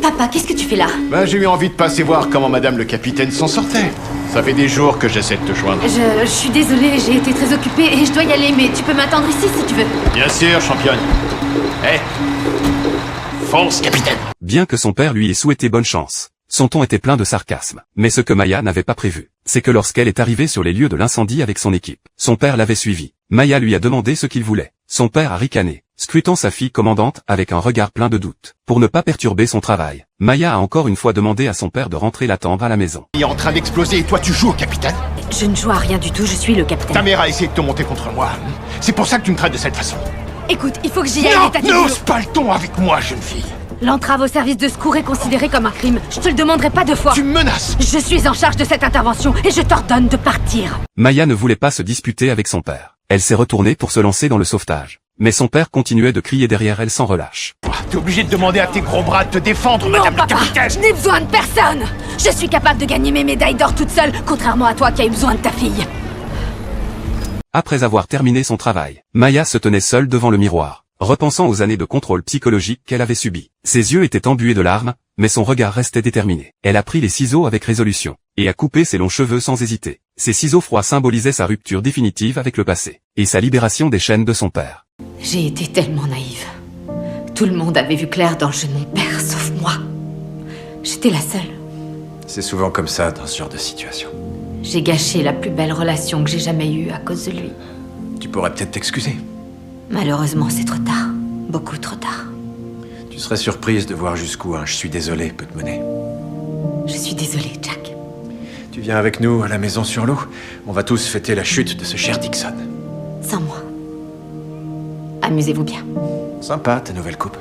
Papa, qu'est-ce que tu fais là? Ben, j'ai eu envie de passer voir comment madame le capitaine s'en sortait. Ça fait des jours que j'essaie de te joindre. Je suis désolée, j'ai été très occupée et je dois y aller, mais tu peux m'attendre ici si tu veux. Bien sûr, championne. Hé, fonce, capitaine. Bien que son père lui ait souhaité bonne chance, son ton était plein de sarcasme. Mais ce que Maya n'avait pas prévu, c'est que lorsqu'elle est arrivée sur les lieux de l'incendie avec son équipe, son père l'avait suivi. Maya lui a demandé ce qu'il voulait. Son père a ricané, scrutant sa fille commandante avec un regard plein de doute. Pour ne pas perturber son travail, Maya a encore une fois demandé à son père de rentrer l'attendre à la maison. Il est en train d'exploser et toi tu joues au capitaine. Je ne joue à rien du tout, je suis le capitaine. Ta mère a essayé de te monter contre moi. C'est pour ça que tu me traites de cette façon. Écoute, il faut que j'y aille, Non, l'état du boulot. n'ose pas le ton avec moi, jeune fille. L'entrave au service de secours est considérée comme un crime. Je te le demanderai pas deux fois. Tu me menaces. Je suis en charge de cette intervention et je t'ordonne de partir. Maya ne voulait pas se disputer avec son père. Elle s'est retournée pour se lancer dans le sauvetage. Mais son père continuait de crier derrière elle sans relâche. T'es obligé de demander à tes gros bras de te défendre, Non, madame le papa, capitaine. je n'ai besoin de personne. Je suis capable de gagner mes médailles d'or toute seule, contrairement à toi qui as eu besoin de ta fille. Après avoir terminé son travail, Maya se tenait seule devant le miroir, repensant aux années de contrôle psychologique qu'elle avait subies. Ses yeux étaient embués de larmes, mais son regard restait déterminé. Elle a pris les ciseaux avec résolution, et a coupé ses longs cheveux sans hésiter. Ces ciseaux froids symbolisaient sa rupture définitive avec le passé, et sa libération des chaînes de son père. J'ai été tellement naïve. Tout le monde avait vu clair dans le jeu de mon père, sauf moi. J'étais la seule. C'est souvent comme ça dans ce genre de situation. J'ai gâché la plus belle relation que j'ai jamais eue à cause de lui. Tu pourrais peut-être t'excuser. Malheureusement, c'est trop tard. Beaucoup trop tard. Tu serais surprise de voir jusqu'où un « je suis désolé » peut te mener. Je suis désolée, Jack. Tu viens avec nous à la maison sur l'eau? On va tous fêter la chute de ce cher Dixon. Sans moi. Amusez-vous bien. Sympa ta nouvelle coupe.